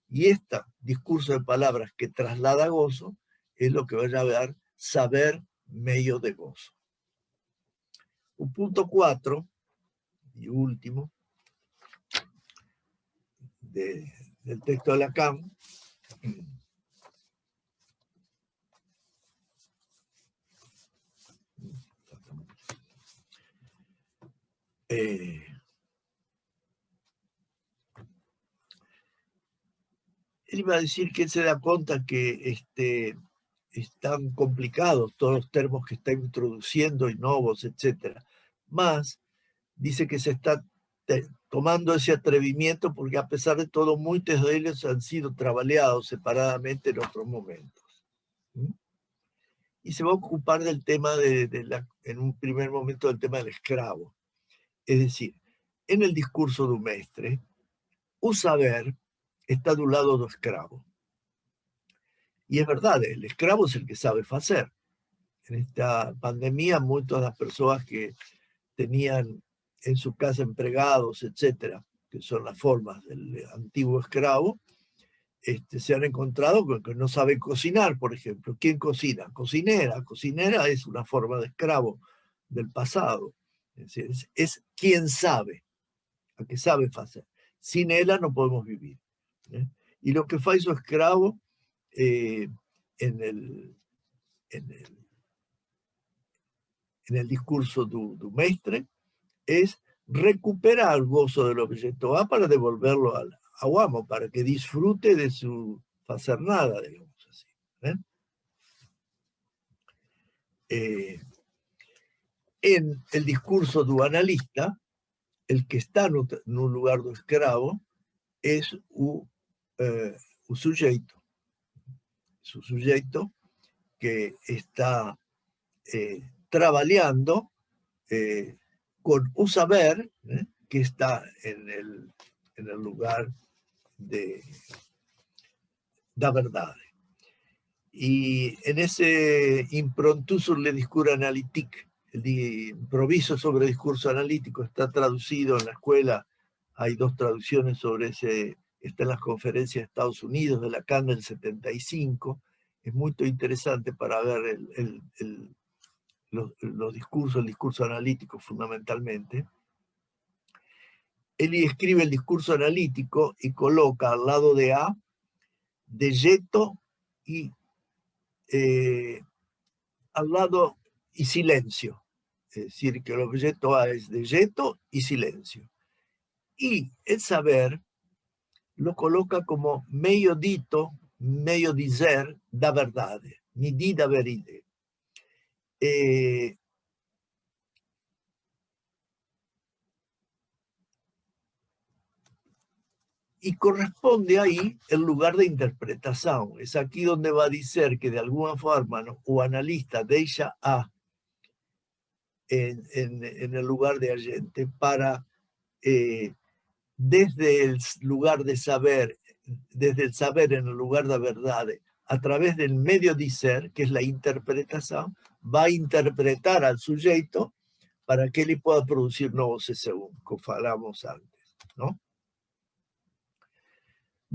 Y este discurso de palabras que traslada gozo es lo que va a llamar saber medio de gozo. Un punto 4, y último, del texto de Lacan, él iba a decir que él se da cuenta que están complicados todos los términos que está introduciendo y nuevos, etc. Más, dice que se está tomando ese atrevimiento porque a pesar de todo, muchos de ellos han sido trabajados separadamente en otros momentos. Y se va a ocupar del tema en un primer momento del tema del esclavo. Es decir, en el discurso do mestre, o saber está do lado do escravo. Y es verdad, el escravo es el que sabe hacer. En esta pandemia, muchas de las personas que tenían en su casa empregados, etcétera, que son las formas del antiguo esclavo, se han encontrado con que no saben cocinar, por ejemplo. ¿Quién cocina? Cocinera. Cocinera es una forma de esclavo del pasado. Es decir, es quien sabe, a que sabe hacer. Sin ella no podemos vivir. Y lo que hace su esclavo en el discurso do mestre es recuperar el gozo del objeto A para devolverlo al amo, para que disfrute de su hacer nada, digamos así. En el discurso do analista, el que está en un lugar do esclavo es un sujeto. Es un sujeto que está trabajando con un saber que está en el lugar de la verdad. Y en ese improntu sur le discours analytique, el improviso sobre discurso analítico, está traducido en la escuela. Hay 2 traducciones sobre ese, está en las conferencias de Estados Unidos de Lacan del 75. Es muy interesante para ver los discursos, el discurso analítico fundamentalmente. Él escribe el discurso analítico y coloca al lado de A dejeto y al lado y silencio. Es decir, que el objeto A es dejeto y silencio. Y el saber lo coloca como medio dito, medio dizer da verdade, mi di da veride. Y corresponde ahí el lugar de interpretación. Es aquí donde va a decir que de alguna forma o analista deja A en el lugar de agente para, desde el lugar de saber, desde el saber en el lugar de verdad, a través del medio de ser, que es la interpretación, va a interpretar al sujeto para que él pueda producir nuevos según, como hablamos antes, ¿no?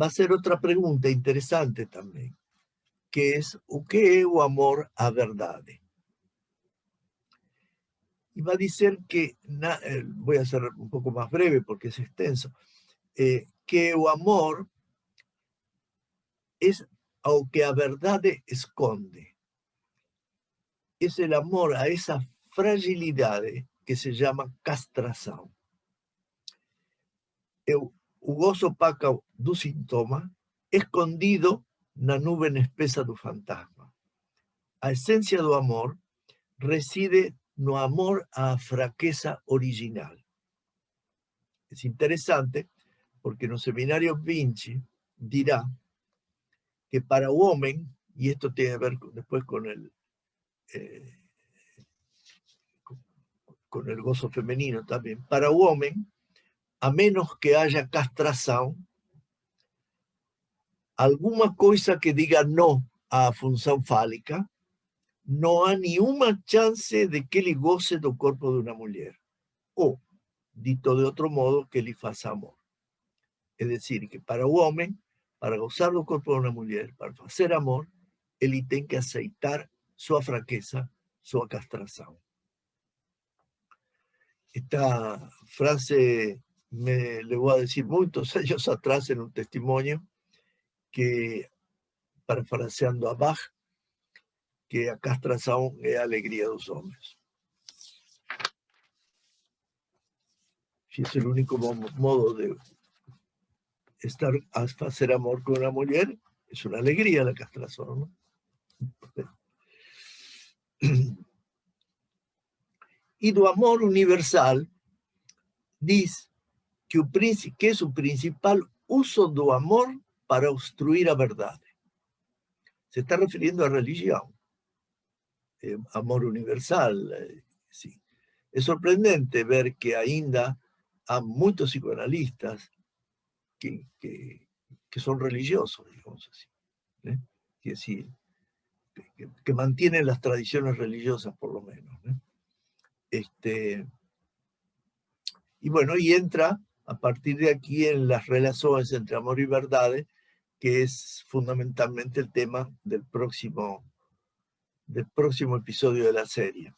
Va a ser otra pregunta interesante también, que es, ¿o qué es o amor a verdade? Y va a decir que, voy a ser un poco más breve porque es extenso, que o amor es o que a verdade esconde. Es el amor a esa fragilidad que se llama castración. O gozo opaco do sintoma escondido na nube espesa do fantasma. A esencia do amor reside no amor a fraqueza original. Es interesante porque en los seminarios Vinci dirá que para el hombre, y esto tiene que ver después con el gozo femenino también, para el hombre, a menos que haya castración, alguna cosa que diga no a la función fálica, no hay ni una chance de que él goce del cuerpo de una mujer. O, dito de otro modo, que él faça amor. Es decir, que para el hombre, para gozar del cuerpo de una mujer, para hacer amor, él tiene que aceitar su fraqueza, su castración. Esta frase le voy a decir muchos años atrás en un testimonio que, parafraseando a Bach, que a castración es a alegría de los hombres. Si es el único modo de estar a hacer amor con una mujer, es una alegría la castración, ¿no? Y do amor universal dice que es su principal uso do amor para obstruir a verdad. Se está refiriendo a religión. Amor universal, sí. Es sorprendente ver que ainda há muchos psicoanalistas que son religiosos, digamos así, ¿eh? Que mantienen las tradiciones religiosas por lo menos, ¿eh? Y bueno, y entra a partir de aquí en las relaciones entre amor y verdad, que es fundamentalmente el tema del próximo episodio de la serie.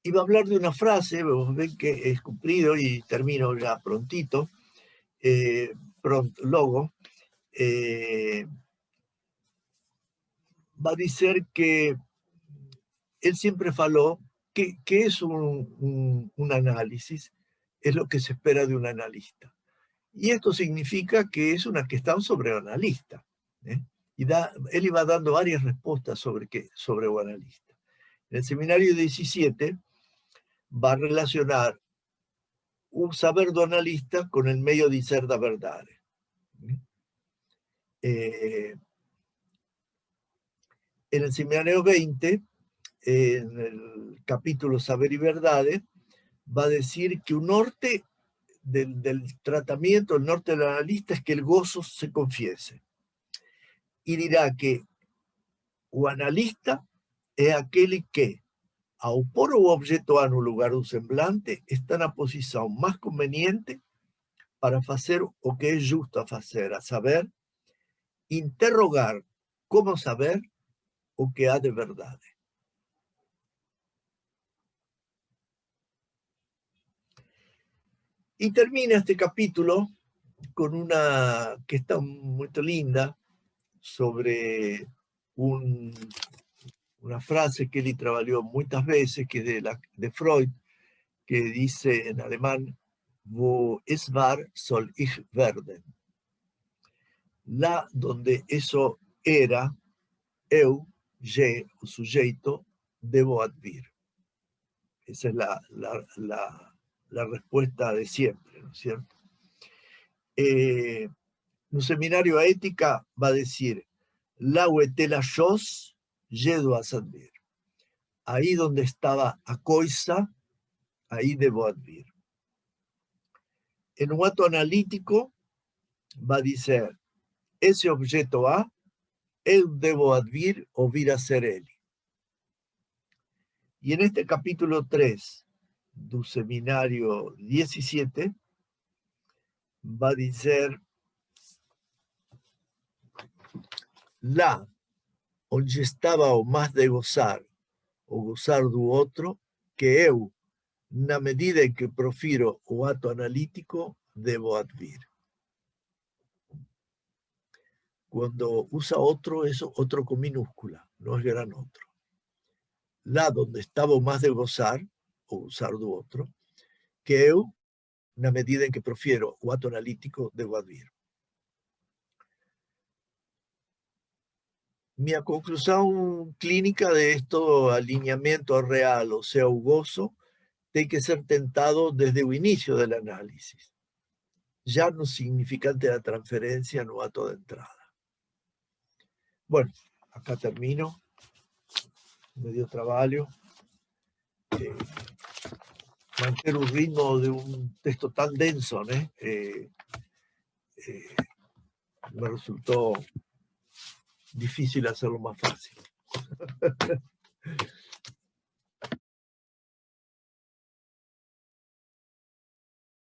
Iba a hablar de una frase, vos ven que he cumplido y termino ya prontito, luego, va a decir que él siempre faló que es un análisis, es lo que se espera de un analista. Y esto significa que es una cuestión sobre analista, ¿eh? Y él iba dando varias respuestas sobre un analista. En el seminario 17 va a relacionar un saber do analista con el medio de ser da verdade. En el seminario 20, en el capítulo Saber y Verdades, va a decir que un norte del tratamiento, el norte del analista es que el gozo se confiese. Y dirá que o analista es aquel que, ao pôr o objeto A no lugar do semblante, está na posição mais conveniente para fazer o que é justo a fazer, a saber, interrogar como saber o que há de verdade. Y termina este capítulo con una que está muy linda sobre una frase que él trabajó muchas veces, que es de Freud, que dice en alemán, wo es war, soll ich werden. Lá donde eso era, eu, o sujeito, debo advir. Esa es la respuesta de siempre, ¿no es cierto? Un seminario a ética va a decir, la la chose, lledo a saber. Ahí donde estaba a coisa, ahí debo advir. En un acto analítico va a decir, ese objeto A, él debo advir o vir a ser él. Y en este capítulo 3 del seminario 17 va a decir, lá onde estaba o más de gozar, o gozar do outro, que eu, na medida en que profiro o acto analítico, debo advir. Cuando usa otro, es otro con minúscula, no es gran otro. Lá donde estaba o más de gozar, o gozar do outro, que eu, na medida en que profiro o acto analítico, debo advir. Mi conclusión clínica de esto, alineamiento real, o sea, o gozo, tiene que ser tentado desde el inicio del análisis, ya no significante la transferencia, no acto de entrada. Bueno, acá termino, me dio trabajo, mantener un ritmo de un texto tan denso, ¿no? Me resultó difícil hacerlo más fácil.